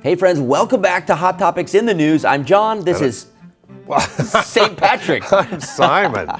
Hey friends, welcome back to Hot Topics in the News. I'm John. This is St. Patrick. I'm Simon.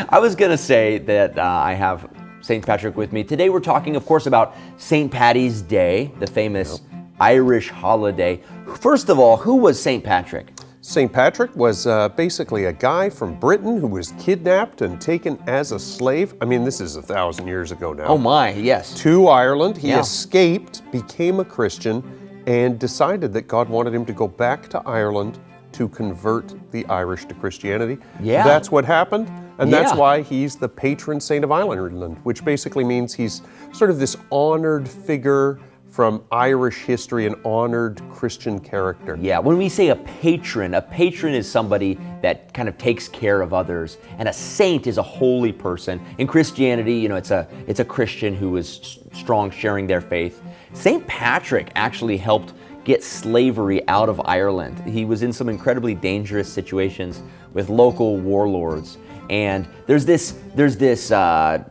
I was going to say that I have St. Patrick with me. Today we're talking, of course, about St. Paddy's Day, the famous Irish holiday. First of all, who was St. Patrick? St. Patrick was basically a guy from Britain who was kidnapped and taken as a slave. I mean, this is 1,000 years ago now. Oh my, yes. To Ireland. He escaped, became a Christian, and decided that God wanted him to go back to Ireland to convert the Irish to Christianity. Yeah. That's what happened, and that's why he's the patron saint of Ireland, which basically means he's sort of this honored figure from Irish history, an honored Christian character. Yeah, when we say a patron is somebody that kind of takes care of others, and a saint is a holy person. In Christianity, you know, it's a Christian who is strong, sharing their faith. St. Patrick actually helped get slavery out of Ireland. He was in some incredibly dangerous situations with local warlords. And there's this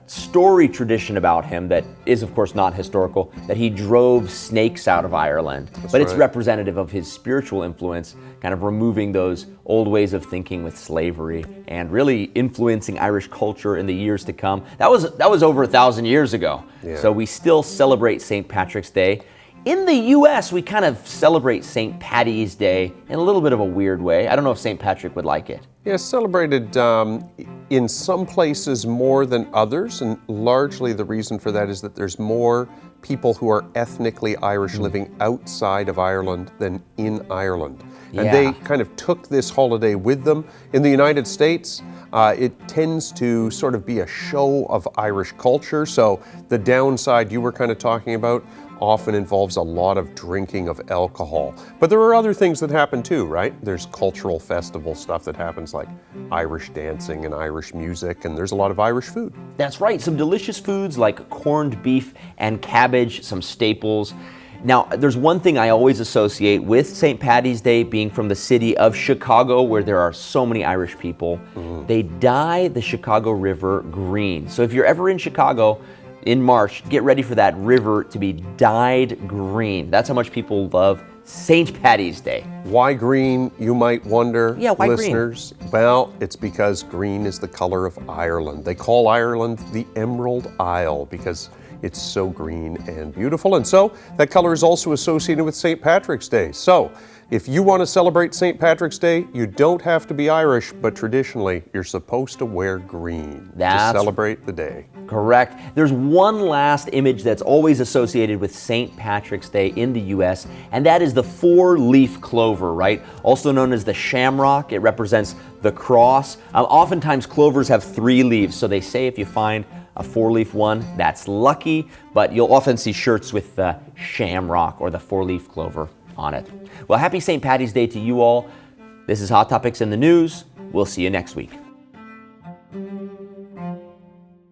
story tradition about him that is, of course, not historical, that he drove snakes out of Ireland. But it's representative of his spiritual influence, kind of removing those old ways of thinking with slavery and really influencing Irish culture in the years to come. That was over 1,000 years ago. Yeah. So we still celebrate St. Patrick's Day. In the U.S., we kind of celebrate St. Paddy's Day in a little bit of a weird way. I don't know if St. Patrick would like it. Yeah, celebrated in some places more than others, and largely the reason for that is that there's more people who are ethnically Irish living outside of Ireland than in Ireland. And they kind of took this holiday with them. In the United States, it tends to sort of be a show of Irish culture. So the downside you were kind of talking about often involves a lot of drinking of alcohol. But there are other things that happen too, right? There's cultural festival stuff that happens, like Irish dancing and Irish music, and there's a lot of Irish food. That's right, some delicious foods like corned beef and cabbage, some staples. Now, there's one thing I always associate with St. Paddy's Day being from the city of Chicago, where there are so many Irish people. They dye the Chicago River green. So if you're ever in Chicago, in March, get ready for that river to be dyed green. That's how much people love St. Paddy's Day. Why green, you might wonder, why listeners? Green? Well, it's because green is the color of Ireland. They call Ireland the Emerald Isle because it's so green and beautiful. And so that color is also associated with St. Patrick's Day. So if you want to celebrate St. Patrick's Day, you don't have to be Irish, but traditionally you're supposed to wear green to celebrate the day. Correct. There's one last image that's always associated with St. Patrick's Day in the U.S., and that is the four-leaf clover, right? Also known as the shamrock. It represents the cross. Oftentimes clovers have 3 leaves, so they say if you find a 4-leaf one, that's lucky, but you'll often see shirts with the shamrock or the 4-leaf clover on it. Well, happy St. Paddy's Day to you all. This is Hot Topics in the News. We'll see you next week.